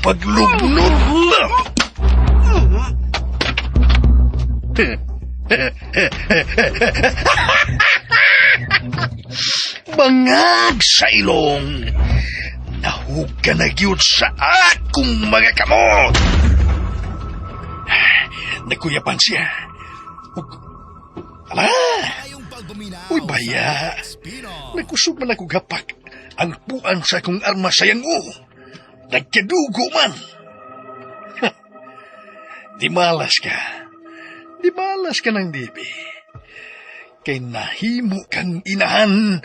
paglubnod. Bangag sa ilong. Nahug ka na gyud sa akong mga kamot. Nagkuyapan siya. Ala! Uy, baya. Nagkusog man ako gapak. Ang puan sa akong arma sayang o. Nagkadugo man. Di malas ka. Di malas ka ng dibi. Kay nahimo kang inahan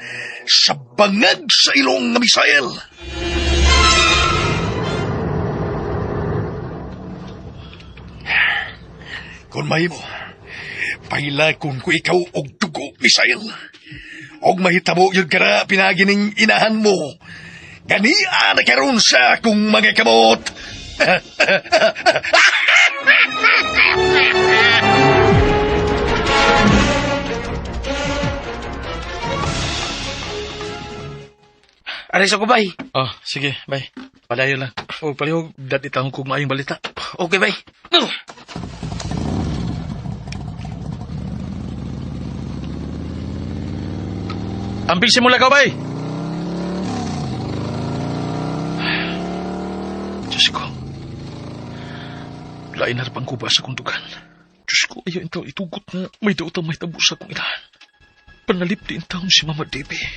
sa bangag sa ilong nga misael. Kung mahimo, pailakon ko ikaw og dugo, misael. Og mahitabo yung kara pinagining inahan mo. Gania na karon sa akong mga kamot. Aris ako, bay. Oh, sige, bay. Padayo lang. O, palihog, dati itahong kong maayong balita. Okay, bay. Amping simula ka, bay! Diyos ko. Lain na pang kuba sa kuntugan. Diyos ko, ayaw ito itugot na may daotang may tabo sa kong inahan. Panalip din taon si Mama Debbie.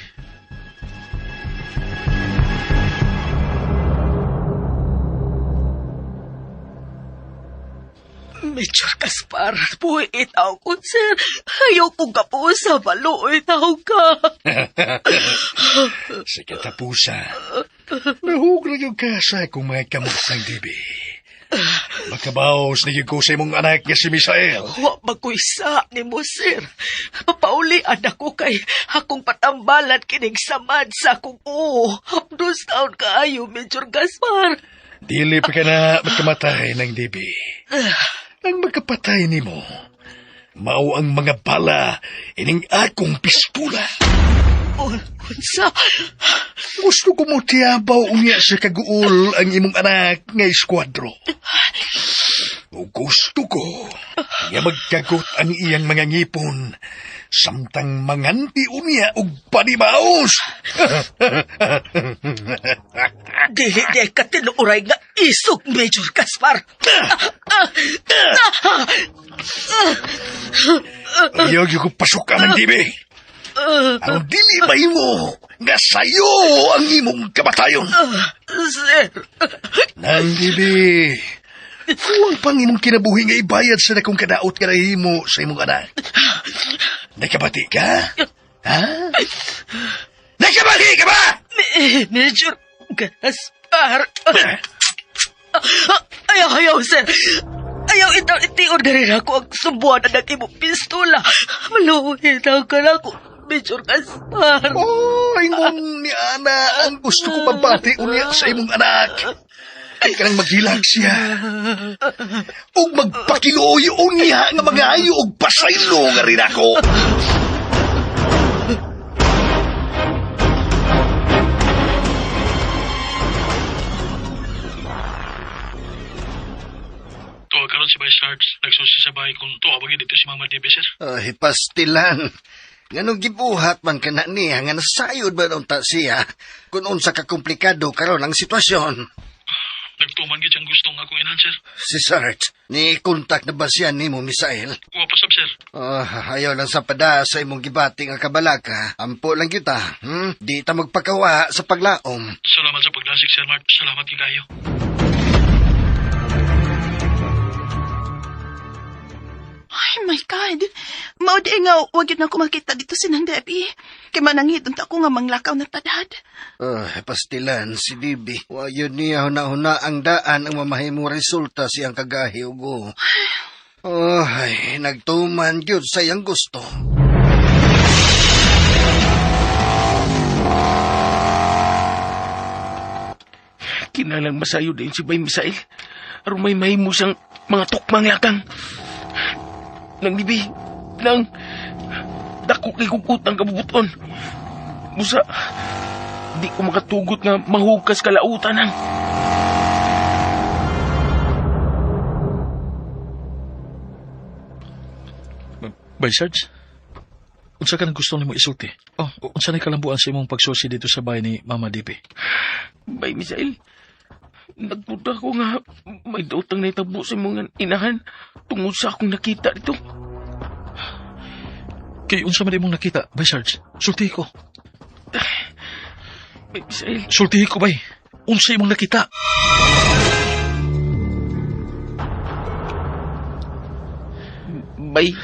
Major Gaspar, buhay itaw ko, sir. Ayaw kong kapusa, balo itaw ka. Sige, tapusa. Nahug na yung kasa kung may kamot ng dibi. Makabaos na yung ko sa imong anak niya si Misael. Wa magkuisa ni mo, sir. Papaulian ako kay akong patambalan kinig samad sa akong Hapdos taon kaayo, Major Gaspar. Dili pa ka na magkamatay ng dibi. Ang magkapatay ni mo, mao ang mga bala ining akong pistola. Unsa? Gusto ko mo tiyabaw unya sa kaguol ang imong anak nga eskwadro. O gusto ko nga magkagot ang iyang mga ngipon samtang manganti unya og panimaos. Dili ka tinuuray nga isog, Major Gaspar. Ayaw ko pasukan ng dibi. Ang dili ba mo nga sayo ang imong kamatayon? Sir. Nang dibi, huwag pang imong kinabuhi nga ibayad sa nakong kadaot ka na himo sa imong anak. Nakabati ka? Ha? Nakabati ka ba? Major Gaspar. Ayaw, sir. Ayaw itaw itiyon na rin ako ang subuan na nag-imong pistola. Maluhin daw ka na ako, Major Gaspar. Oh, ingon ni Ana ang gusto ko pabati unya sa imong anak. Ay ka nang maghilag siya. O magpakiluoy unya nga mga ayo og pasaylo nga rin ako. Tuwa karon si Vice Sarge. Nagsusi sa bahay kung tuwa bagay dito si Mama Debbie, sir. Ay, pastilan. Nganong gibuhat man ka na niya nga nasayod ba nung siya kung unsa ka komplikado karon ang sitwasyon. Nagtuman gid ang gusto nga akong inahan, sir. Si Sarge, ni kontak na ba siya ni mo, Misael? Uwa pasab, sir. Ayaw lang sa pada sa imong gibating ang kabalaka. Ampo lang kita, Di ta magpakawa sa paglaom. Salamat sa paglasik, Sir Mark. Salamat kayo. Ay, my God. Maud nga, wag yun ako makita dito si Nang Debbie. Kaya manangit unta ko nga manglakaw na tadhad. Pastilan, si Dibi. Wayon niya huna-huna ang daan ang mamahimong resulta siyang kagahi ugo. Ay, nagtuman yun sa iyang gusto. Kinalang masayo din si Bay Misael. Aron may mahimo siyang mga tukmang lakang. Nang dibi, nang dako kay kukutang kabubuton. Musa, di ko makatugot nga mahugas kalautan ang. Bay, Sarge? Unsa ka nang gusto nimo isulti? Oh, unsa na kalambuan sa imong pagsusi dito sa bahay ni Mama Dibi? Bay, Misael. Nagpuda ko nga may dautang na itabo sa mga inahan tungod sa akong nakita dito. Kay unsa man imong nakita, Bay, Sarge? Sulti ko. Bay, Misael. Sulti ko, Bay. Unsa imong nakita? Bay,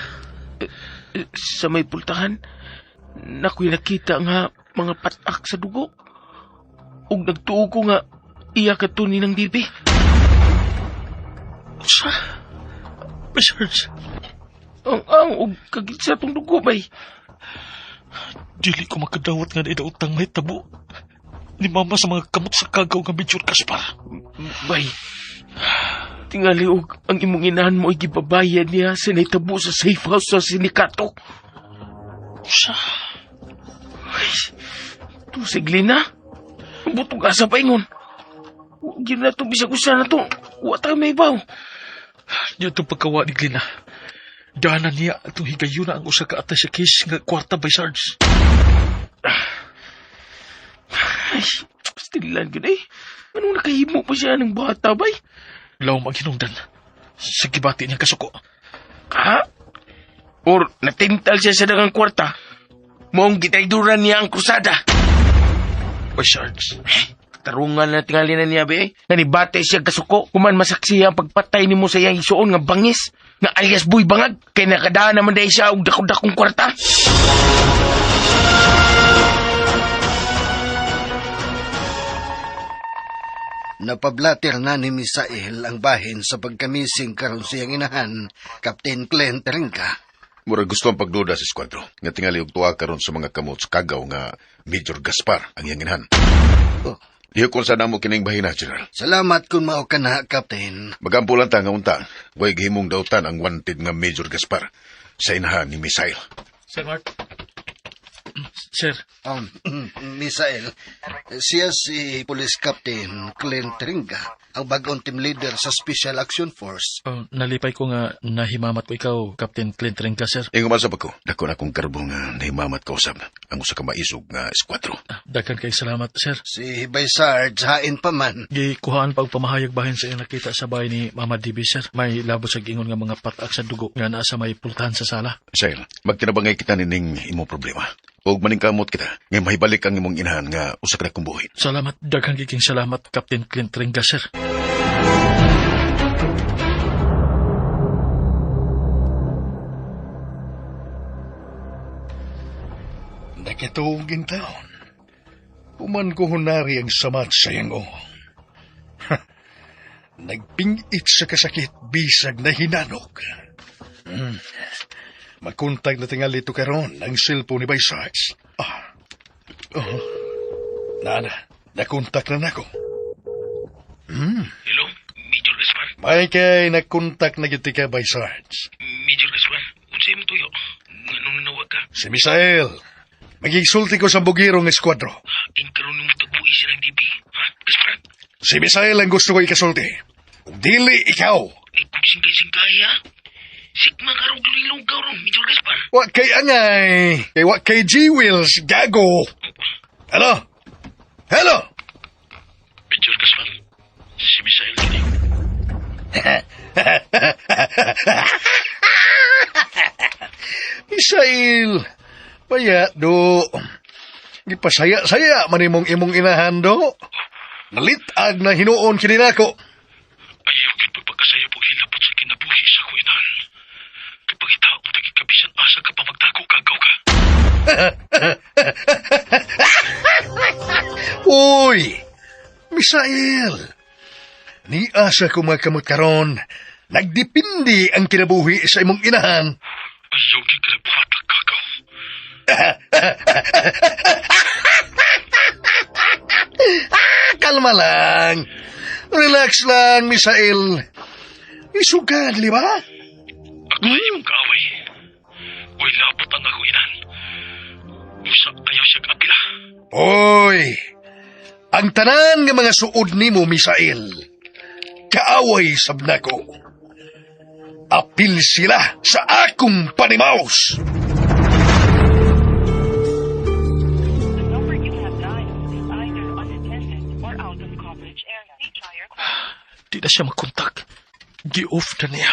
sa may pultahan, nako'y nakita nga mga patak sa dugo. Ug nagtuo ko nga iya ka to ni ng Dibi. Unsa? Bay, Sarge? Ang ug kagit sa tong dugo, bay. Dili ko makadawat nga na utang may tabo. Ni Mama sa mga kamot sa kagaw nga Major Gaspar. Bay, tingali og ang imong inahan mo ay gibabayad niya sa naitabo sa safe house sa sindikato. Sa? Ay, tusigli na. Butong asa pa ingon. Huwag yun na ito, bisag usa na ito. Huwag tayo may baw. Diyan itong pagkawa ni Glina. Daanan niya itong higayon na ang usa ka atay sa case nga kwarta, Bay, Sarge. Ay, stilan ka na eh. Anong nakahimo pa siya ng bata, bay? Lawom ang hinungdan. Sige bati niyang kasuko. Ha? Or natintal siya sa dagang kwarta? Moong gitayduran niya ang krusada. Bay, Sarge. Tarungan na tingali na niya, be. Nga ni bate siya kasuko. Kuman masaksiya ang pagpatay ni mo sa iyang isuon nga bangis. Nga alias buy bangag. Kaya nakadaan naman dahil siya og dakong kwarta. Napablater na ni Misael ang bahin sa pagkamising karon siyang inahan, Captain Clint Ringka. Mura gusto ang pagduda sa eskwadro. Nga tingali og tuwa karon sa mga kamot sa kagaw nga Major Gaspar ang iyang inahan. Oh, Diyo kung saan mo kining bahina, General. salamat kung mao ka na, Captain. Magampulan ta nga unta. Way gihimong dautan ang wanted nga Major Gaspar sa inahan ni Misael. Sir Mark. Sir. Misael, siya si Police Captain Clint Ringka, ang bagong team leader sa Special Action Force. Nalipay ko nga nahimamat ko ikaw, Captain Clint Ringka, sir. Ingo man sa ko, dako na akong karbo nga nahimamat ka usab ang usa ka maisog nga eskwadro. Daghan kay salamat, sir. Si Bay Sarge, hain pa man. Gikuhaan pag pamahayag bahin sa iyong nakita sa bahay ni Mama Dibi, sir. May labot sa gingon nga mga patak sa dugo nga naa sa may pultahan sa sala. Misael, magtinabangay kita nining imong problema. Huwag maningkamot kita, nga mahibalik ang imong inahan nga usa ka na kong buhay. Salamat, daghang giking salamat, Captain Clint Ringka, sir. Nakituugin taon. Puman ko hunari ang samat sa yango. Nagpingit sa kasakit bisag na hinanok. Makuntag na tingali ito karon ang cellphone ni Bay Sarge. Nakuntak na nako. Hello, Major Gaspar. May kay nakuntak na giti ka, Bay Sarge. Major Gaspar, unsay mo tuyo? Nganong nanawag ka? Si Misael. Magigsulti ko sa bugirong eskwadro. Inkaroon mo tabuhi siya ng Dibi. Ha, Gaspar? Si Misael ang gusto ko ikasulti. Kung dili ikaw. Ay, kung singkay-singkay, ha? Sigma karong lugaw ron, Major Gaspar. Wa kay angay. Kay wa kay G-Wheels, gago. Hello? Hello? Major Gaspar, si Misael kini. Misael. Paya, do. Gipasaya-saya man imong inahan, do. Nalitag na hinuon kini nako. Ayaw kay pagpagkasaya po hilapot sa kinabuhi sa kuinan. Kapag itaw mo tagikabisan asa ka pa magdako-kagaw ka. Uy! Misael! Ni asa ko magkamot karon. Nagdipindi ang kinabuhi sa imong inahan. Ayaw kay kalabuhatak kagaw. Kalma lang. Relax lang, Misael. Isugad, di ba? Ako ay yung kaaway. Uy, lapot ang akuinan. Usa ayaw siya kapila. Oy! Ang tanan nga mga suod nimo, Misael. Kaaway sabnako. apil sila sa akong panimaos. The number you have dialed is either unattended or out of coverage area. Please try your Di na siya makontak. Gi-off na niya.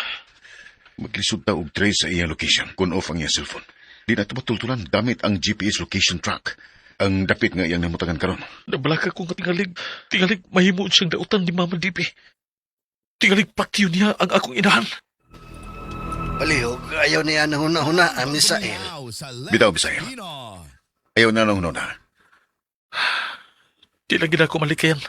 Maglisod ta og trace sa iyang location kung off ang iyang cellphone. Di na ito matultulan damit ang GPS location track. Ang dapit nga iyang namutangan karon. Nabalaka ko nga tingalig mahimod siyang dautan ni Mama Dibi. Tingalig patyo niya ang akong inahan. Palihog, ayaw niya na huna-huna ang Misael. Bitaw, Bisaya. Ayaw na nang na. Di lagi na ako malikayan.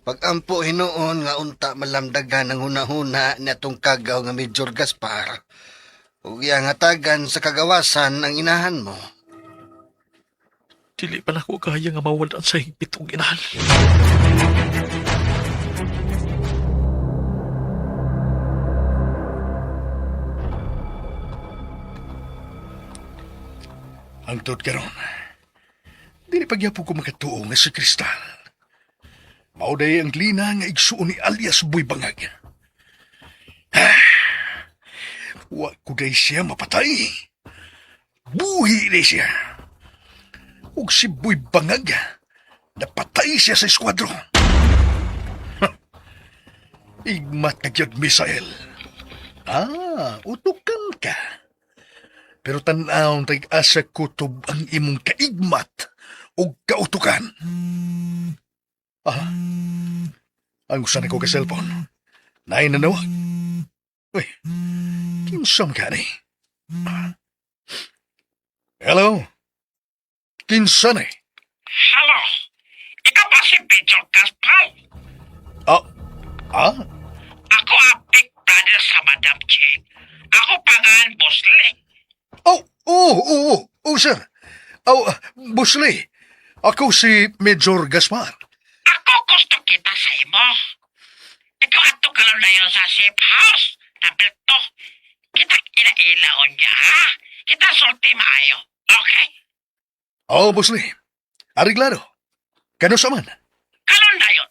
Pag-ampo hinoon nga unta malamdagan ang huna-huna na itong kagaw nga Major Gaspar. Ug iyang hatagan sa kagawasan ang inahan mo. Dili pa na ako kaya nga mawalan sa higpit kong inahan. Ang tod karon. Dili pagyapo ko makatuo nga si Kristal. Mauday ang lina nga igsuon ni alias Boy Bangag. Wa ko day siya mapatay. Buhi day siya. Ug si Boy Bangag, napatay siya sa eskwadro. Igmat na gyud, Misael. Utukan ka. Pero tanaw tag-asa kutob ang imong kaigmat o kautukan. Ang usan ko ka cellphone. Naay na nawag. Uy, kinsam ka ni? Hello? Kinsa ni? Hello, ikaw ba si Major Gaspar? Ako ang big brother sa Madam Jane. Ako pangan Boss Lee. Sir. Boss Lee. Ako si Major Gaspar. Ako gusto kita sa imo. Ikaw ato kalon na yun sa safe house. Number 2. Kita inailaon niya, ha? Kita sulti maayo. Okay? Boss Lee. Ariglado. Kano sa man? Kalon na yun.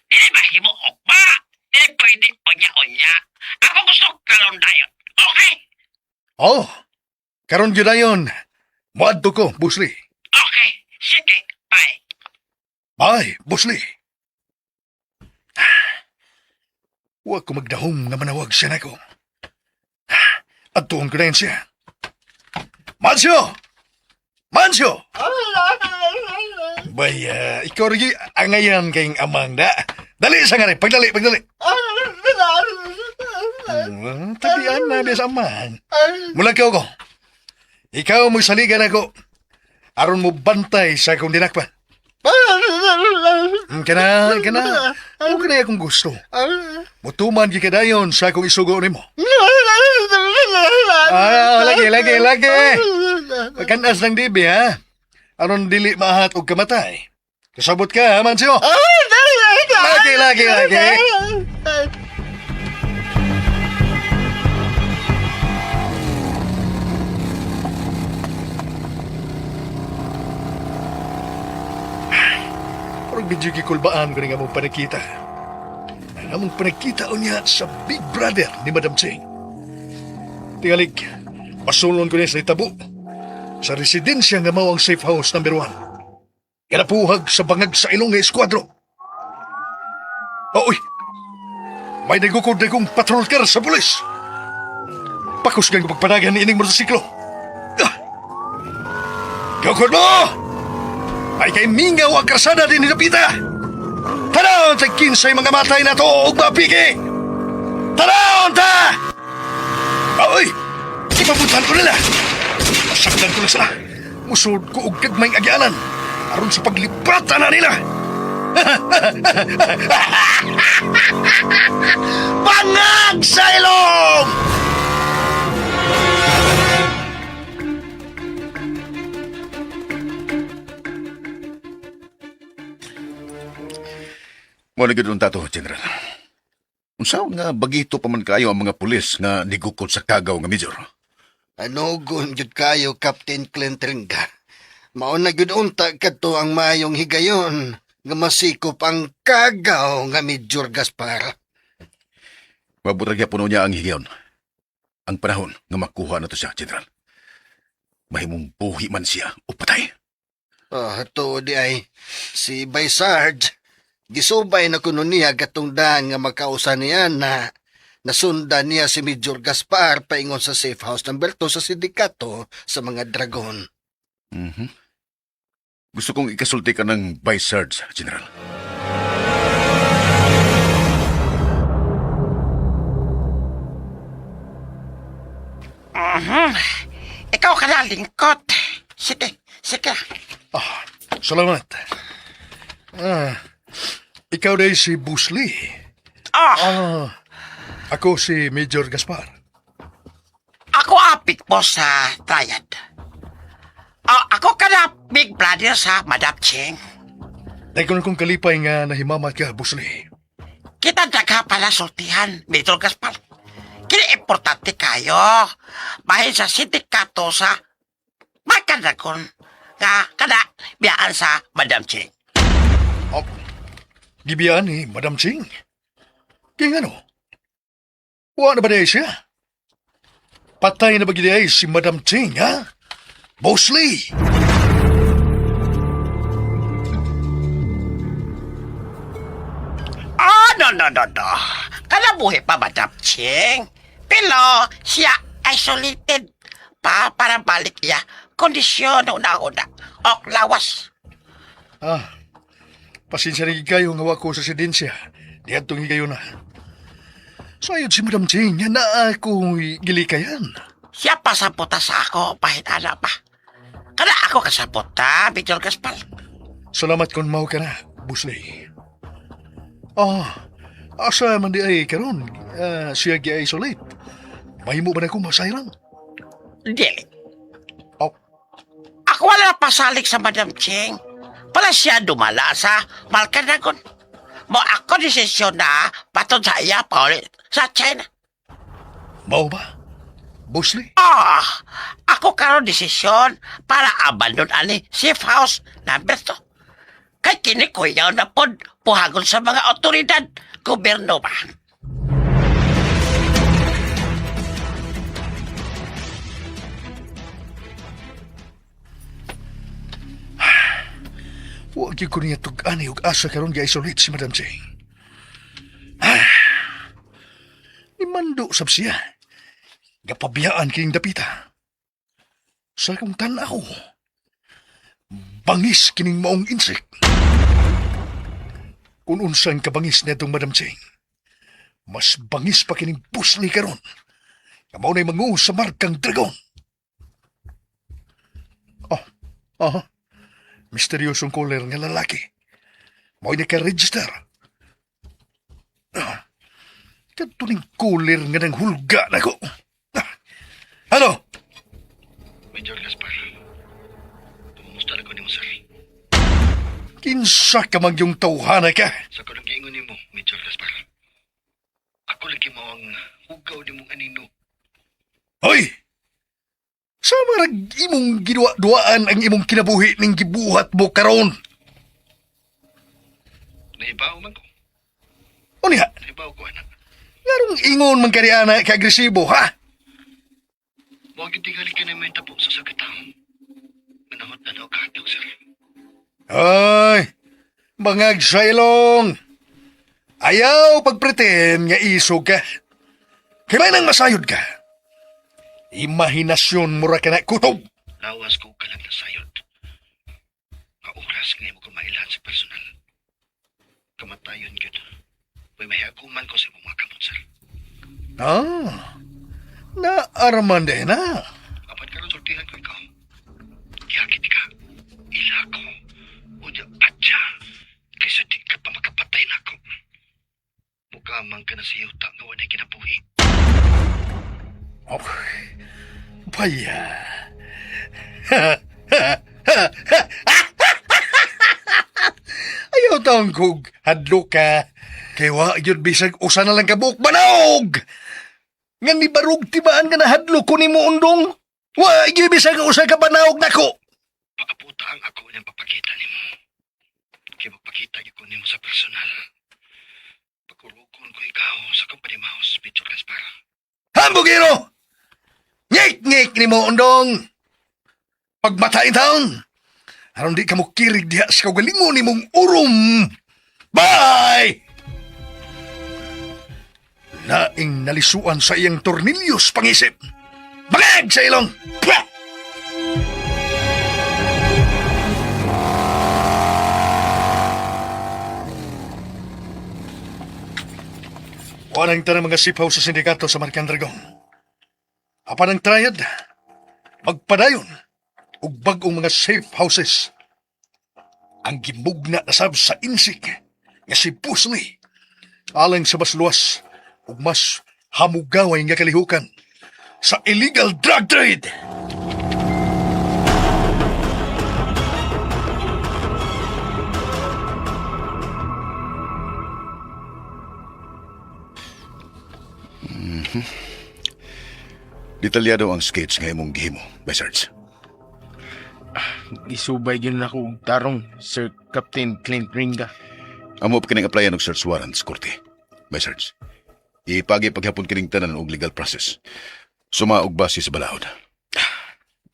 Dili ba himo okba? Dili pwede onya-onya. Ako gusto kalon na yun. Okay? Karon gyud ayon. Moadto ko, Boss Lee. Okay. Sige. Bye. Bye, Boss Lee. Wa ko magdahom nga manawag siya nako. At tuong ko na yun siya. Mansyo! Bay, ikaw rin angayan kayong amang da. Dali sa nga rin, pagdali. Tabian na di sa amang. Mula ka ako. Ikaw mo saligan ako. Aron mo bantay sa akong dinakpan. Kana. Huwag na akong gusto. Mutuman kikadayon sa akong isugo ni mo. Lagi. Pagkanas ng dibi, ha? Aron dili mahat og kamatay. Kasabot ka, ha, Mansyo? Lagi. Parang medyo kikulbaan ko nga mong panakita. Namang panakita o niya sa Big Brother ni Madam Cheng. Tingalig, pasulon ko niya sa itabo. Sa residensya nga mao ang safe house number 1. Kanapuhag sa bangag sa ilong nga eskwadro. Uy! May nagukod na kong patrol car sa pulis. Pakos kang pagpanagan ni ining motosiklo. Gukod mo! Ay kay mingaw ang krasada din ni Napita. Tanaw ta kinsay mga matay na to og mapiki. Tanaw ta! Uy! Ipabutan ko nila. Masaktan ko na sila. Musod ko og kagmayng agyanan. Aron sa paglibrata na nila. Bangag sa ilong! Mo na gid tato, General. Unsa nga bagito pa man kayo ang mga pulis nga nigukod sa kagaw nga Major? Ano gun jud kayo, Captain Clint Ringa. Mao na gyud unta kadto ang mayong higayon nga masikop ang kagaw nga Major Gaspar. Mabutag puno niya ang higayon. Ang panahon nga makuha na to siya, General. Mahimong buhi man siya o patay. To di ay si Baysard. Gisubay na kuno niya gatong daan nga makausa niya na nasundan niya si Major Gaspar paingon sa safe house number 2 sa sindikato sa mga dragon. Mhm. Gusto kong ikasulti ka ng Vice Sarge, General. Ikaw ka na lingkot. Sige, sige. Salamat. Ikaw day si Bruce Lee. Ako si Major Gaspar. Ako apit mo sa triad. Ako ka na big brother sa Madam Ching. Dahil ko na kong kalipay nga nahimamat ka, Bruce Lee. Kita daga pala sultihan, Major Gaspar. Kini importante kayo. Bahin sa sindikato sa Magkandragon nga kada biyaan sa Madam Ching. Gibiyaan ni Madam Ching. Kaya ano? Wala na ba day siya? Patay na ba gini si Madam Ching, ha? Bruce Lee! No. Kalabuhi pa, Madam Ching. Pero siya isolated pa para balik niya. Kondisyon na una-una. O lawas. Pasensya na kayo nga wako sa sidensya. Di atong higayon na. Sayod si Madam Ching, yan na ako gilikayan. Siya pa sa puta sa ako, pahinana pa. Kada ako kasaputa, Major Gaspar. Salamat kung mau ka na, Busley. Asa man di ay karon, siya gi-isolate. Mahimo ba na kong masayran? Dili. Oh. Ako wala pasalik sa Madam Ching. Pala siya dumala sa Magkandragon. Mo ako desisyon na patod sa iya pa ulit sa China. Mau ba, Busley? Ako karon desisyon para abandon ani safe house number 2. Kay kini ko yaw na pod puhagon sa mga otoridad, gobyerno ba? Huwag yung ko niya tug-ani ug asa karon gi-isolate si Madam Ching. Imando sab siya. Gapabiyaan kining dapita. Sa akong tanaw, bangis kining maong insect. Kung unsang kabangis na itong Madam Ching, mas bangis pa kining Busley karon. Kamaw na'y mangu sa markang dragon. Misteryosong caller nga lalaki. Mo'y naka-register. Katuning caller nga nang hulga na ko. Ano? Major Gaspar, tumusta na ko ni mo, sir? Kinsa ka mang yung tawhana ka? Sa ko lang giingon ni mo, Major Gaspar. Ako lagi mo ang hugaw ni mong anino. Hoy! Sa marag imong gidua-duaan ang imong kinabuhi ning gibuhat mo karon. Naibaw man ko. O niya, Naibaw ko, anak. yarong ingon man kari ana ka-agresibo, ha? Huwag itingali ka na may tapo sa sakitang. Manahot na daw ka, sir. Ay, bangag sa ilong. Ayaw pagpretend nga isog ka. Kailan ang masayod ka? Imahinasyon mura ka na kutob. Lawas ko ka lang na sayod. Kauras ngayon mo kumailan sa personal. Kamatayon yun. May aguman ko sa mga kamot, sir. Naaraman din na. Apat ka rin sultihan ko ikaw. Yakit ka. Ila ko. Unya atya. Kaysa di ka pa makapatay na ako. Mukamang ka na sa yuta nga waday kinabuhi. Okay. Baya. Ayaw taong kog hadlo ka. Kaya wa yun bisag usa na lang kabuk banog. Nga ni barug tibaan nga nahadlo ko ni mo undong. Wa yun bisag usa ka banog nako. Pakaputa ang ako niyang papakita ni mo. Kaya magpakita ko ni mo sa personal. Pagkurog ko kung ko ikaw sa company mouse, Major Gaspar. Hambugiro! Ngik-ngik ni mo, undong! Pagmatain taon! Aron di ka mo kirig diha sa kagalingon ni mong urom! Bye! Laing nalisuan sa iyang tornilyos pangisip. Bagag sa ilong! Pah! Wanang tanang mga sipaw sa sindikato sa Marikang Dragon. Apan ang triad, magpadayon, ug bagong mga safe houses. Ang gimugna na sab sa insik, nga si Pusley, alang sa mas luwas, ug mas hamugaway nga kalihukan sa illegal drug trade. Detalyado ang sketch nga imong gihimo, Sarge. Isubay yun ako og tarong, Sir Captain Clint Ringa. Amo pa kining applyan og search warrant sa korte, Sarge. Ipagi paghapon kining tanan og legal process. Suma og base sa balahod.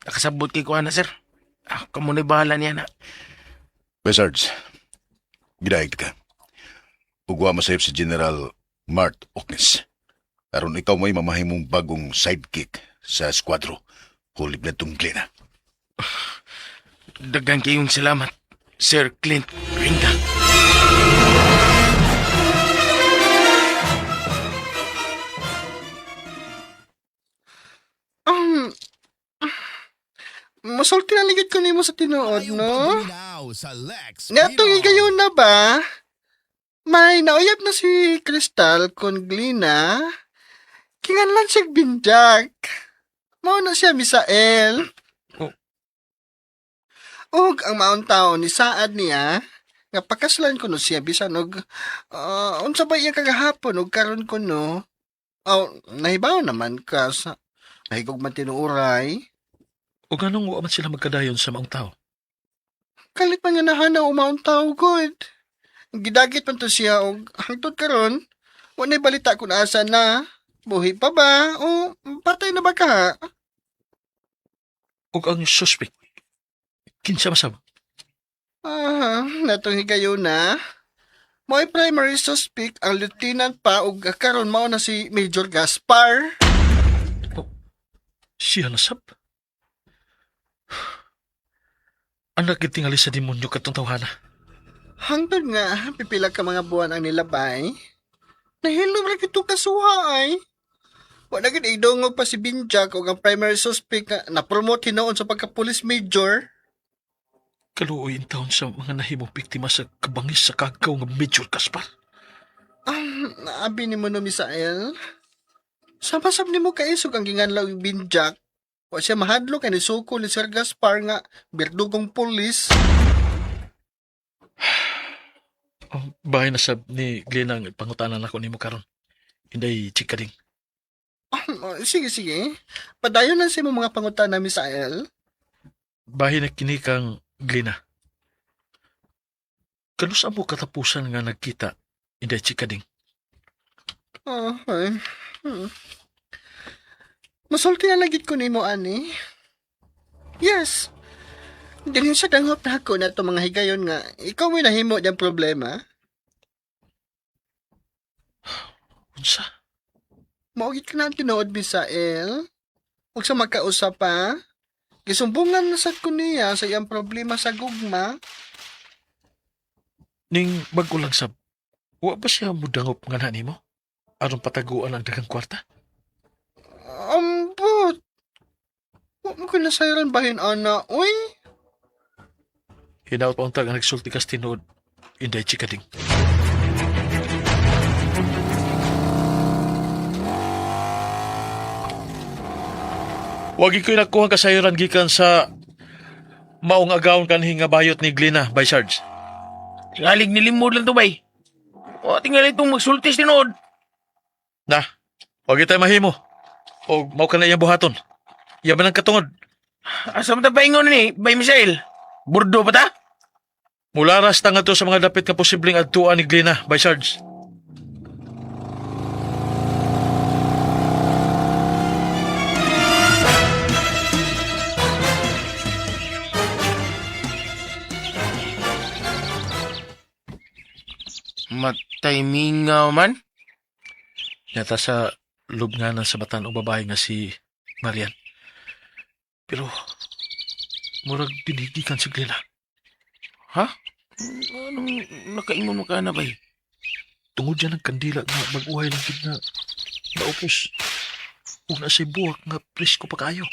Nakasabot kay ko na, sir. Kamo na bahala niya na. Sarge, gidayeg ka. Ugwa masayop si General Mart Oknes. Aron ikaw may mamahimong bagong sidekick sa skwadro. Hulib na itong Glena. Dagang kayong salamat, Sir Clint Ringa. Masulti na ligid ko nimo sa tinuod, no? Nga itong igayon na ba? May nauyab na si Crystal kon Glina. Kinganlan siya binjak. Mao na siya Misael. Oh. Og ang maong taon ni saad niya, nga pakaslan ko no siya bisan og unsa ba iya kagahapon og karon ko no. Nahibaw naman ka sa nahigog man tinuuray. O ganong wa man sila magkadayon sa maong tao? Kalit man nga nahana umaong tao, good. Gidagit man to siya og hangtod karon, wala balita kung asa na. Buhi pa ba? O patay na ba ka? O ang suspect? Kinsa masab? Natong higayon na. Mo'y primary suspect ang lieutenant pa og karon mao na si Major Gaspar. Siya nasab? Ang nagkitingali sa demonyo katong tawhana. Hangtod nga, pipila ka mga buwan ang nilabay. Nahilom ra kito kasuha ay. Wala gid idongog pa si Binjak o ang primary suspect na na-promote hinoon sa pagka-police major. Kaluoy in taon sa mga nahimong biktima sa kabangis sa kagaw nga Major Gaspar. Naabi ni mo no, Misael. Sama-sab ni mo kaisog ang ginganlaw yung Binjak. Wa siya mahadlo kay ni Suko ni Sir Gaspar nga birdugong polis. Bahay na sab ni Glenang pangutanan ako nimo karon. Hinday chika ding. Sige. Padayon lang sa imong mga pangutana, Misael. Bahay na kini kang Glena. Kanus mo katapusan nga nagkita, hinday chika ding. Okay. Masulti na lagit ko nimo ani. Yes. Dili sa danghop na ako na itong mga higayon nga ikaw may nahimo diyang problema. Unsa? Maugit ka na ang tinuod, Misael. Huwag sa magkausap pa. Gisumbungan na sad ko niya sa iyang problema sa gugma. Ning bago lang sab, wa ba siya mudangop nga na nimo? Aron pataguan ang dagang kwarta? Ambot. Huwag mo kinasayran bahin, ana. Uy. Hinaot pa untag ang nagsulti kas tinuod, hinday chika ding. Wagi ko'y nakuha kasayuran gikan sa maong agawon kanhi nga bayot ni Glena by Sarge. Tingalig nilimod lang to, bay. O, tingalig itong magsultis tinood. Na, wagi tayo mahimo. O mao ka na iyang buhaton. Yaman ang katungod. Asa mo ta paingon ni, bay Misael? Burdo pa ta? Mularas ta nga to sa mga dapit nga posibleng adtuan ni Glena by Sarge. Matay mingaw man? Yata sa loob nga ng sabatan o babae nga si Marian. Pero, murag dinigikan si Glena. Ha? Anong nakaingon mo ka na bay? Tungod dyan ang kandila nga mag-uhay lang gid na naupos. Huwag na siya buwak nga presko pa kayo.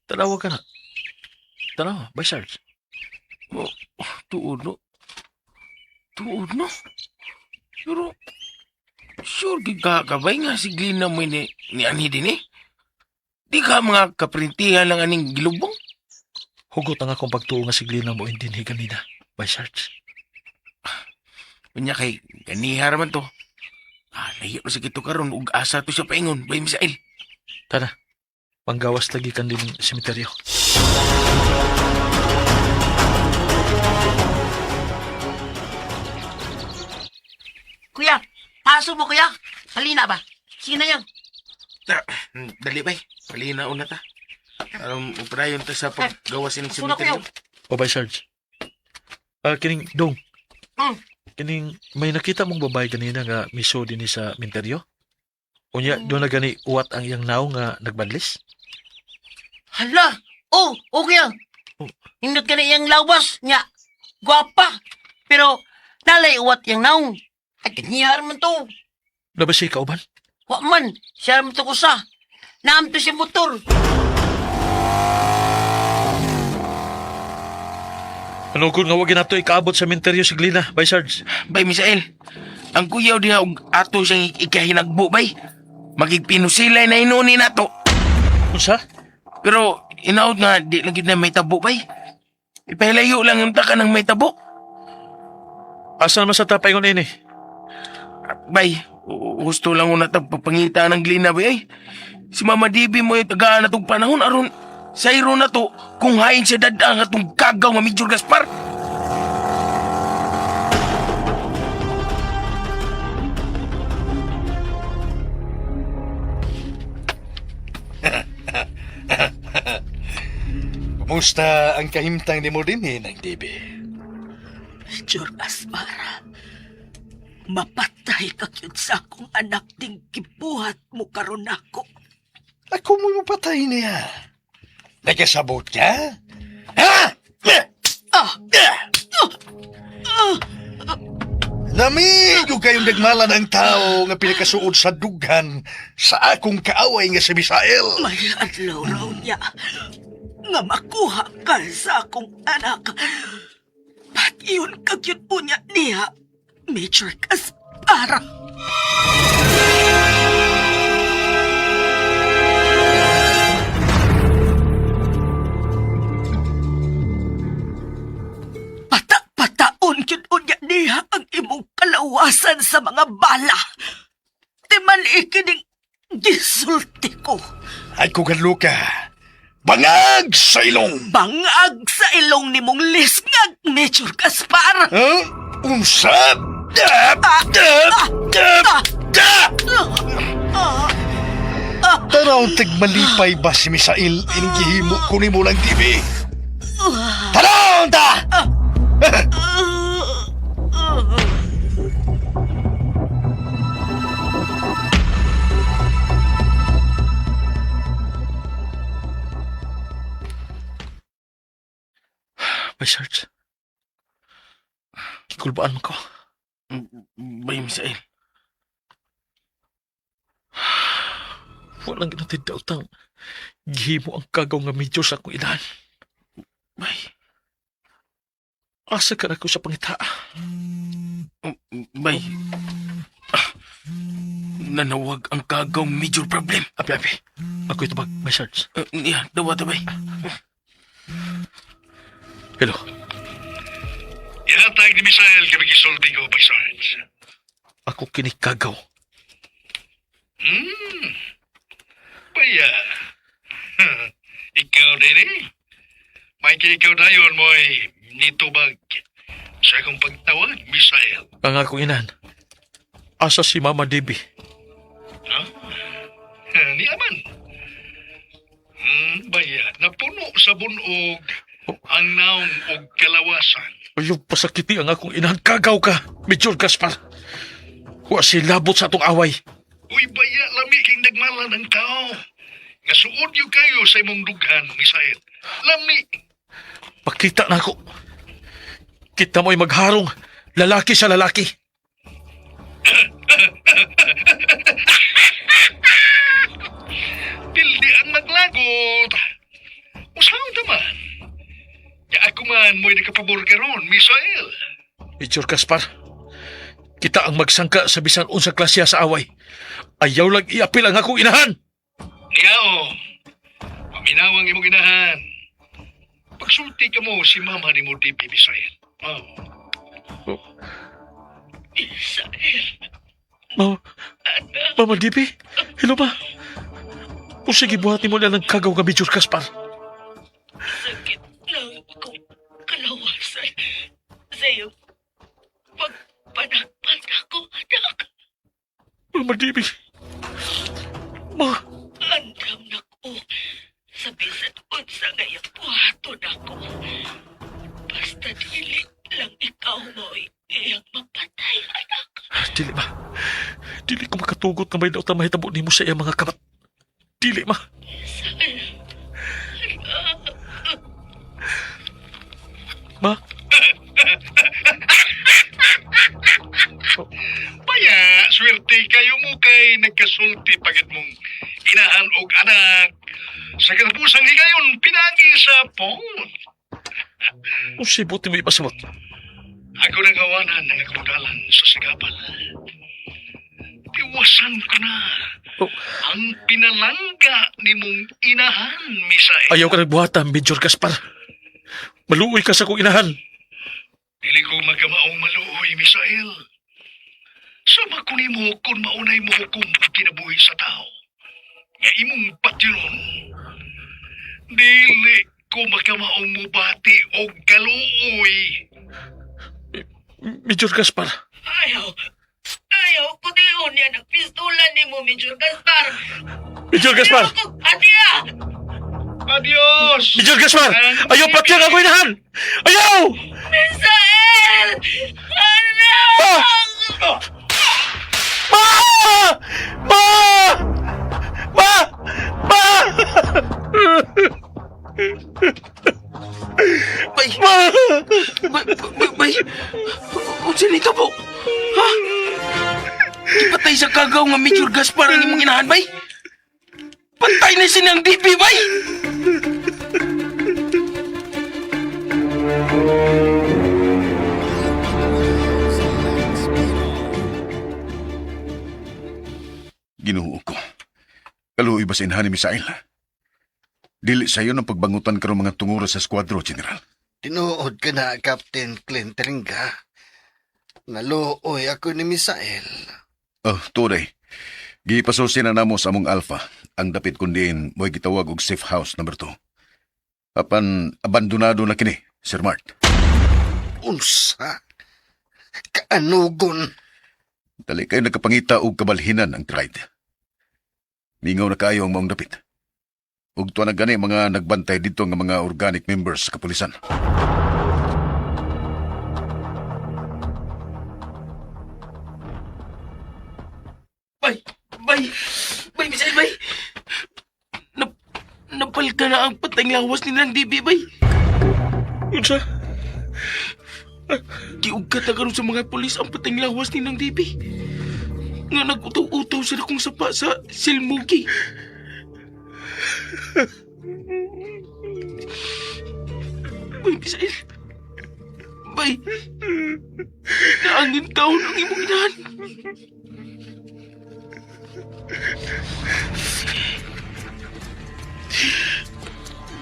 Tanawa ka na. Tanawa, by Sarge. Oh, tuod no? Tuod no? Pero, sure ka bay nga si Glena mo ni Ani din eh? Di ka mga kaprintihan lang aning gilubong? Hugot ang akong pagtuo nga si Glena mo hindi ni kanina, by Sarge. Kunya kay ganihar man to. Layo na sa kito karon ug asa to siya paingon, bay Misael. Tara, panggawas lagi kan din semeteryo. Kuya, paso mo kuya. Halina ba? Sige na yan. Dali bay, palinaw na ta. Uprayon ta sa paggawas ining Suna kuya. cemetery. O by Sarge. Kining Dong. Hmm. Kining may nakita mong babae kanina nga miso din sa minteryo? Unya, doon na gani uwat ang iyang naong nga nagbanlis? Hala! Oh, kuya. Oh. Hindot ka na iyang lawas nga. Gwapa. Pero, nalay uwat yang naong. Ay, kanyar man to. Labas siya kauban? Wa man, siya man to ko sa. Naam to siya motor. Ano kung nga wag na ito ikaabot sa minteryo si Glena, by Sarge? Bay Misael, ang kuyaw diha og ato siyang ikahinagbo bay. Magigpinusilay na inuni nato. Unsa? Pero inaot nga di lang gid na may tabo bay. Ipahilayo lang yung taka ng may tabo. Asa naman sa tapayngon ini? Bay, gusto lang una tag papangita ng Glena bay. Ay, si Mama Dibi mo yung tagaan na tong panahon aron sayro na to kung hain siya dadaan atong kagaw nga Major Gaspar. Kumusta ang kahimtang ni mo din ng TV? Major Gaspar, mapatay ka yun sa akong anak ding kibuhat mo karon ako. Ako mo patay niya. Nagkasabot ka? Ha? Namigo kayong nagmala ng tao nga pinakasuod sa dughan sa akong kaaway nga si Misael. May adlaw raw niya nga makuha ka sa akong anak. Ba't iyon kagyut po niya, Major Gaspar? Pata-pataon yun niya ang imong kalawasan sa mga bala. Timan ikining gisulti ko. Ay kugalo ka. Bangag sa ilong! Bangag sa ilong ni mong lisngag, Major Gaspar! Huh? Unsab! Taraw tigmalipay ba si Misael ining gihimo ko ni mo ng TV? Taraw ta! By Sarge. Kulbaan mo ko. Bay Misael. Walang ginatid daw tang gihimo ang kagaw nga medyo sa akong inahan. Bay. Asa ka na ko sa pangita. Bay. Nanawag ang kagaw major problem. Api. Ako ito bag, by Sarge. Dawa ta bay. Hello. Inatag ni Misael kami gisulti ko, by Sarge. Ako kinikagaw. Baya. Ikaw din eh. May ikaw dayon mo'y nitubag sa akong pagtawag, Misael. Ang akong inahan. Asa si Mama Debbie. Ha? Ni Aman. Baya, napuno sa bunog ang naong og kalawasan. Ayaw pasakiti ang akong inahan. Kagaw ka, Major Gaspar. Wa si labot sa atong away. Uy, baya, lami king nagmalan ang tao. Nga suod yung kayo sa imong dughan, Misael. Lami. Pakita na ako. Kita mo'y magharong. Lalaki sa lalaki. Pildi ang maglagot. Usaw naman. Ya ako man mo'y nakapabor karon, Misael. Major Gaspar, kita ang magsangka sa bisan unsang klasya sa away. Ayaw lang iapil ang akong inahan. Niyao, paminawang imong ginahan. Pagsulti ka mo si mama ni mo, Dipi, Misael. Oh. Mama Dipi, hello ba? O sige, buhati mo na ng kagaw ka, Major Gaspar. Sakit lang akong kalawasan sa iyong pagpanakpan ako, anak. Mama Dipi. Andam na ko sa bisan unsa ngayong buhaton ako. Basta dili lang ikaw mo'y iyang mapatay, anak. Dili ba? Dili ko makatugot na may daot na mahitabo ni mo sa iyang mga kamat. Dili ma. Ma? Baya, swerte kayo mo kay nagkasulti pagit mong inahan og anak. Sa katapusang higayon, pinagi sa phone. O si buti mo ipasamot. Ako nang gawanan ng kamudalan sa sigapal. Tiwasan ko na Oh, ang pinalangga ni mong inahan, Misael. ayaw ka nagbuhatan, Major Gaspar. Maluoy ka sa kong inahan. Dili ko magkamaong maluoy, Misael. Sama ko ni mo kung maunay mo hukom ang kinabuhi sa tao. Nga imong patyon. Dili ko magkamaong mubati o galuoy. Major Gaspar. Ayaw ko diyon yan ang pistolan ni mo, Major Gaspar. Major Gaspar! Adiya! Adios! Major Gaspar! Ayaw patyan ako inahan! Ayaw! Misael! Anak! Ma! Ma! Ma! Ma! Bay! Ma! Bay! Unsa nito po? Ha? Ipatay sa kagaw nga Major Gaspar ang imong inahan, bay? Patay na sinang DP, bay! Ginoo ko. Kaluoy ba sa inahan ni Misael? Dili sayo ng pagbangutan karong mga tunguro sa skwadro, General. Tinuod ka na, Captain Clint Ringa. Naluoy ako ni Misael. Oh, tunay. Gipasosin na namo sa among Alpha ang dapit kundiin mo'y gitawag og safe house number 2. Apan abandonado na kini, Sir Mart. Unsa? Kaanugon? Dali kayo nagkapangita og kabalhinan ang tried. Mingaw na kayo ang maong dapit. Ug tuwa na gani mga nagbantay dito nga mga organic members sa kapulisan. Bay, Misael, bay! Napal ka na ang patay lawas ni Nang DB, bay! Yun siya. Giugkat na karon sa mga pulis ang patay lawas ni Nang DB. Nga nag-utaw-utaw sila kung sapa sa silmugi. Bay, Misael. Bay, naangin taon ang imong inahan.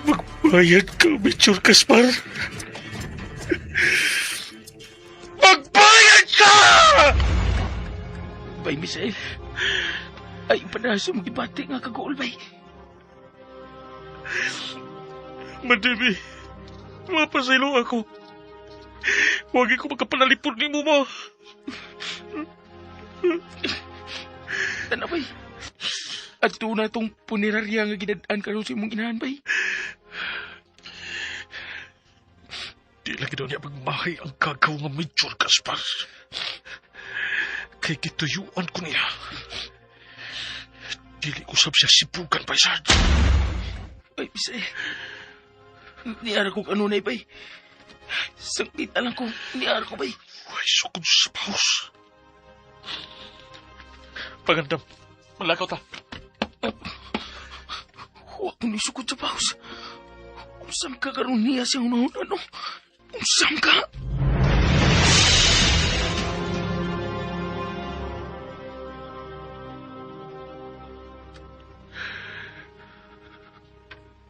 Magbayad ka, Major Gaspar. Magbayad ka! Bay, Misael. Ay, panaso mo gibati nga kagool, bay. Madimi, mapasilo ako. Huwag ko magkapanalipod ni mo, ma. Ano, bay? At na itong punerarya nga ginadaan ka sa imong inahan, bay. Di lagi daw niya magmahay ang gagaw ng Major Gaspar. kay gituyuan ko niya. Dili ko sab siya sipukan, Bay Sarge. Bay, Misael. Niara ko kanunay, bay. Sangkita lang ko. Niara ko, bay. Ay, sukod sa paus. Pagandam, malakaw ta. Huwag mo nisukod sa paus. Usam ka karoon niya siya unahuna, no? Usam ka.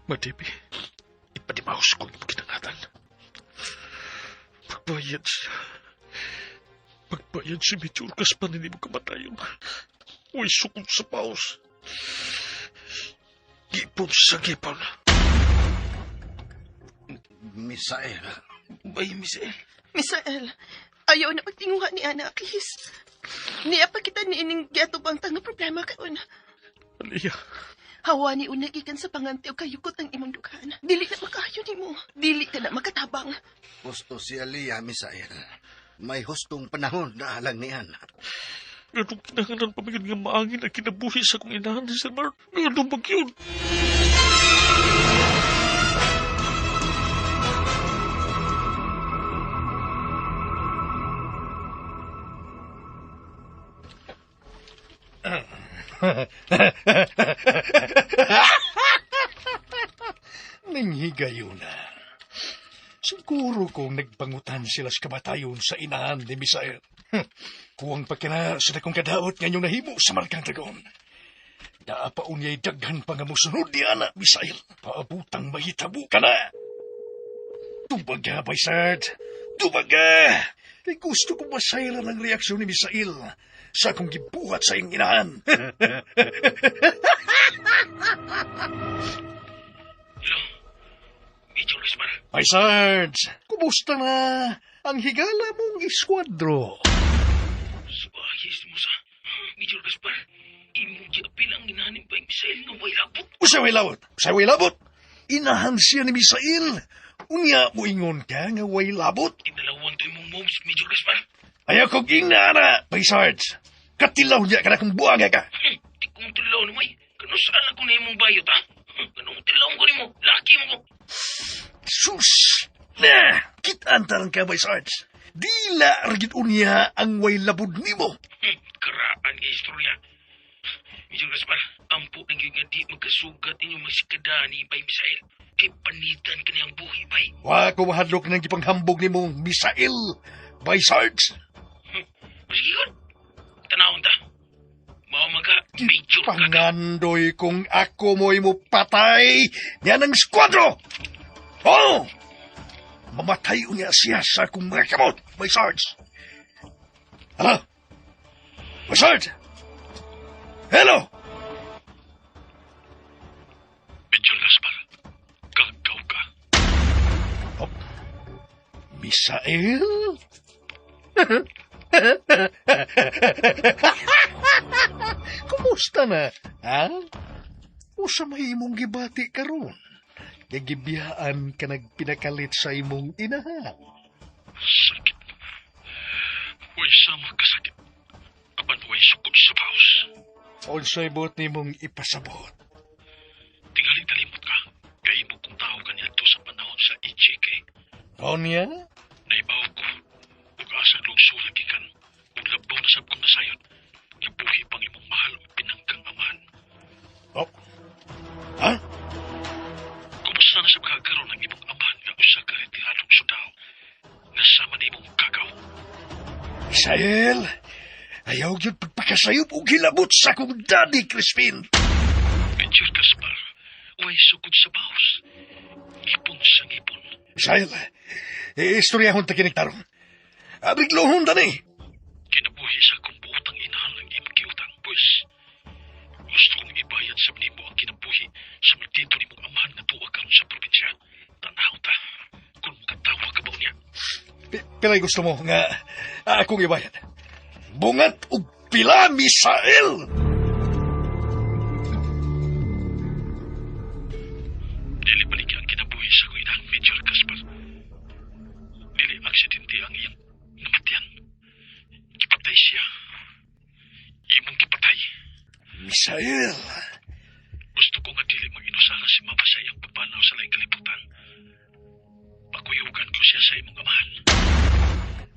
Madibi, ipadimaos ko yung kinangatan. Pagbayad siya. Pagbayad si Michurkas pa hindi mo kamatayon. Uy, sukod sa paus. Gipon sa gipon. Misael, Bay, Misael. Misael, ayaw na pagtinguha ni Ana, please. Niya pa kita niining giatubang tanga problema kaon. Aliyah. Hawa ni unag ikan sa pangantiw kayukot ang imong dughan. Dili na makayo ni mo. Dili ka na makatabang. gusto si Aliyah, Misael. May hustong panahon na alang niyan. Ganong kinanganan pamigin nga maangin ang kinabuhi sa kong inahan ni Sir Mark. Ganong bagyod. Nanghigayo na. Siguro kung nagpangutan sila sa kamatayon sa inahan ni Misael. Kuwang pagkina sa dakong kadaot ngayong nahimo sa Markang Dragon. Daapaon niya'y daghan pa nga musunod ni Ana, Misael. Paabutang mahitabo ka na. Tubaga, Baysard. Tubaga. Kay gusto ko masayla ng reaksyon ni Misael sa akong gibuhat sa iyong inahan. Major Gaspar. Baysard, kumusta na ang higala mong iskwadro? Subayis mo sa Major Gaspar. Imong giapil ang inahanin pa yung Misael nga way labot. Usaway labot. Usaway labot. Inahan siya ni Misael. Unya mo ingon ka nga way labot. Idalawan to imong moves, Major Gaspar. Ayaw ko ginana, Baysard. Katilaw niya ka na kung buwaga ka. Di kong tilaw na may. Kano saan ako na imong bayot, ha? Kanong tilaw ko ni mo. Laki mo ko. Sus! Na! Kitantaran ka, Baysard. Dila rigid unya ang way labod nimo. Karaan nga istorya. Major Gaspar, ampo lang yung nga di magkasugat inyong masikadaan ni Bay Misael. Kay panitan ka niyang buhi, Bay. Wa ko mahadlok ng gipanghambog nimo, Misael. Baysard. Sige yun. Tanawon ta. Mao maga, Major ka. Pangandoy kung ako mo'y mo patay niya ng skwadro. Oh! Mamatay unya siya sa akong mga kamot, Baysard. Hala? Baysard? Hello? Major Gaspar, gagaw ka. Oh. Misael? Kumusta na, ha? Usa may imong gibati karon. Gagibiyaan ka nagpinakalit sa imong inahan. Sakit. Huwag sama kasakit. Apan huwag sukod sa paus. Unsay buot nimong ipasabot. Tingali talimot ka. Kaya mo kung tao ka niya sa panahon sa HJK. Onya? Naibaw ko. Ug asang lungsura gikan. Ug labaw na sab kong nasayot. Nabuhi pang imong mahal o pinanggang amahan. Oh. Ha? Kumusta na sab kagaroon ang imong amahan nga usa ka retiradong sundao. Nasama na imong kagaw. Misael, ayaw yun pagpakasayop o gilabot sa akong daddy, Crispin. Major Gaspar, huwag sukod sa paus. Ipon sa ipon. Misael, istoryahon ta kinigtarong. Abiglohon ta ni. Kinabuhi sa akong buotang inahan ng imong giutang, boys. Gusto kong ibayad sa nimo ang kinabuhi sa magdito ni mong amahan na tuwa karon sa probinsya. Tanaw ta, kung makatawa ka ba niya. Pilay gusto mo nga akong ibayad. Bungat o pila, Misael! Dili balik ang kinabuhi sa kuya ng Major Gaspar. Dili aksidente ang iyang namatyan. Ipatay siya. Misael. Gusto ko nga dili mag-inusara si Mama sa iyang pagpanaw sa laing kalibutan. Pakuyugan ko siya sa imong amahan.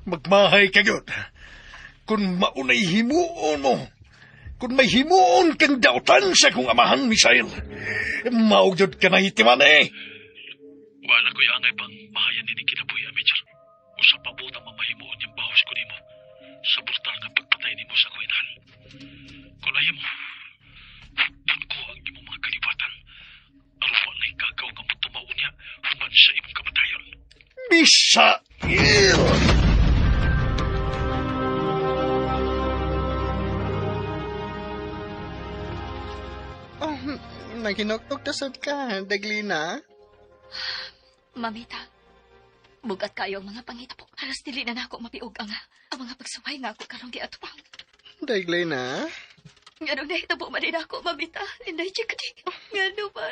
Magmahay ka yun. Kung maunay himuon mo, kung may himuon kang dautan sa kong amahan, Misael, maugyod ka na hitiman eh. Wala ko yung angay pang mahayan ni kinabuhi, Major. Usap pa buta mamahimuon yung bahos ko nimo sa brutal nga pagpatay nimo sa kuwinhan. Kung ayaw mo, doon ko ang imong mga kalibatan. Aron pa na ikagaw nga mo tumaon niya human sa imong kamatayon. Misael! Oh, naginoktok tasod ka, Daglina. Mamita, bugat kayo ang mga pangitabo. Halos dili na nako mapiog ang mga pagsaway nga ako karong giatupang. Daglina? Ngano na hitabo man din ako, mamita. Inday chikating. Ngano ba?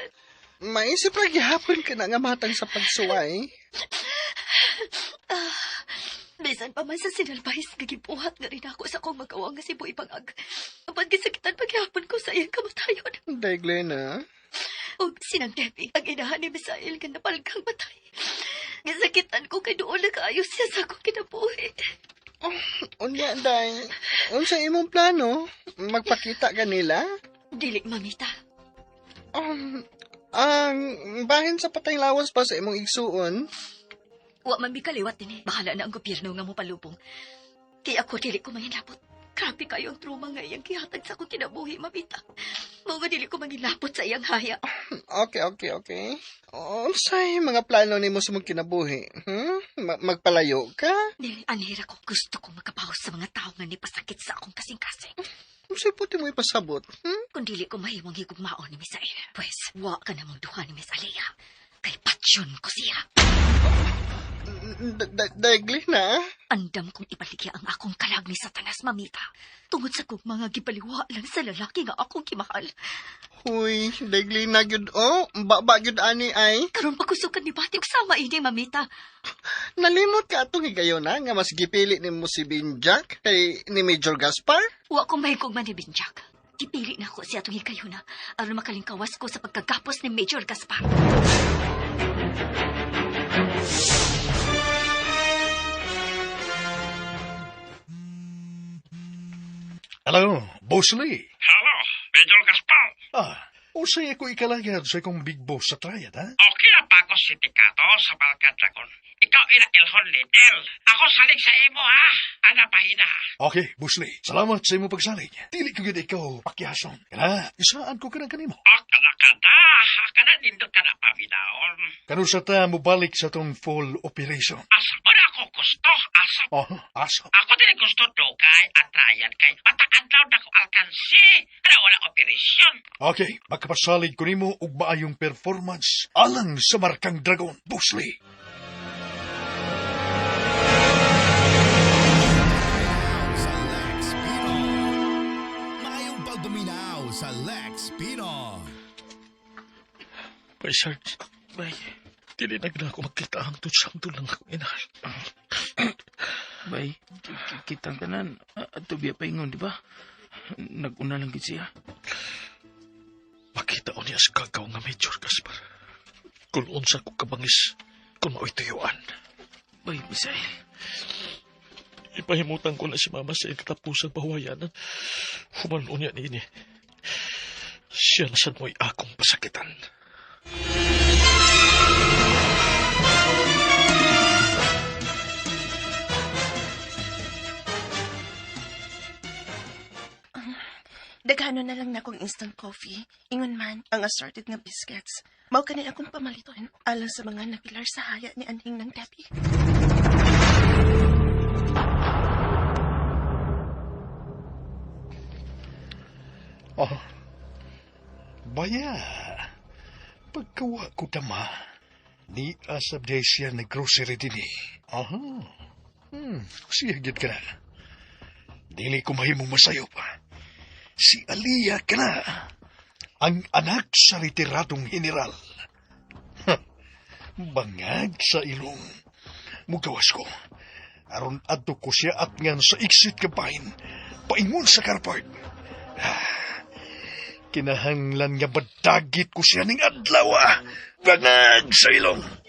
Maisip ra gihapon ka na nga matang sa pagsuway. Bisan pa man sa sinalbahis gagibuhat nga rin ako sa akong magawang nga si Boy Pangag. Kapag gisakitan paghihapon ko sa iyang kamatayon. Daglina? O sinang Debbie, ang inahan ni Misael nga napalgang matay. Gisakitan ko kay doon na kaayos siya sa akong kinabuhi. Unya, Day. Unsa imong plano? Magpakita ka nila? Dili, mamita. Ang bahin sa patay lawas pa sa imong igsuon. Wa man mi kaliwat din eh. Bahala na ang gobyerno nga mo palubong. Kaya ako dili ko manginlapot. Grabe kayo ang trauma nga iyang gihatag sa akong kinabuhi, mamita. Mga dili ko manginlapot sa iyang haya. Okay. Unsay mga plano nimo sa mong kinabuhi? Magpalayo ka? Dili, anhira ko. Gusto ko magkabawas sa mga tao nga nipasakit sa akong kasing-kasing. Unsay puti mo ipasabot? Kung dili ko mahimong higugmaon ni Miss Air, pues, wa ka namang duha ni Miss Alea. Kay patsyon ko siya. Daglina? Andam kong ipaligya ang akong kalag ni Satanas, mamita. Tungod sa kong mga gipaliwa lang sa lalaki nga akong kimahal. Huy, Daglina gyud baba gyud ani ay. Karon pagkusukan ni Bati sama ini, mamita. Nalimot ka atong higayon na nga mas gipili nimo si Binjak kay ni Major Gaspar? Wa kong mahigog man ni Binjak. Gipili na ako siya itong hikayo na aron makalingkawas ko sa pagkagapos ni Major Gaspar. Hello, Boss Lee. Hello, Major Gaspar. Usay ako ikalagad sa akong big boss sa triad, ha? Okay na pa ako si Picato sa Balkan Dragon. Ikaw ina Elhon Lidl. Ako salig sa imo, ha? Ana pahina. Okay, Boss Lee. Salamat sa imong pagsalig. Dili ko gid ikaw pakyason. Kana, isaan ko kanang kanimo. Kana kada. Kana nindot ka na paminaon. Kano sa ta mo balik sa tong full operation? Asa mo na ako gusto. Asa. Asa. Ako din gusto dugay at rayan kay matakadlaw na ko alkansi. Kana wala operasyon. Okay, makapasalig ko nimo ug maayong performance alang sa Markang Dragon, Boss Lee. Sa Lex Pino. Mayong pagbuminaw sa Lex Pino. Bay, Sarge. Bay, dili na gina ako magkita ang tutsang lang akong inahan. Bay, kitang tanan. Ato biya paingon, di ba? Nag-una lang gid siya. Makita ko niya sa kagaw nga Major Gaspar. Kung unsa ko kabangis, kung mao'y tuyuan. Bay, Misael. Ipahimutan ko na si Mama sa ikatapusang bahawayanan. Humanon niya niini. Siya na sad mo'y akong pasakitan. Daghano na lang na akong instant coffee. Ingon man, ang assorted nga biscuits. Mao kani akong pamaliton alang sa mga napilar sa haya ni anhing ng Debbie. Baya. Pagkawa ko tama, ni asab day siya na grocery din eh. Siya gid ka na. Dili ko mahimong masayo pa. Si Aliyah ka na. Ang anak sa retiradong general. Bangag sa ilong. Mugawas ko. Aron adto ko siya at ngan sa exit kabahin. Paingon sa carport. Kinahanglan nga madagit ko siya ning adlaw, ah. Bangag sa ilong.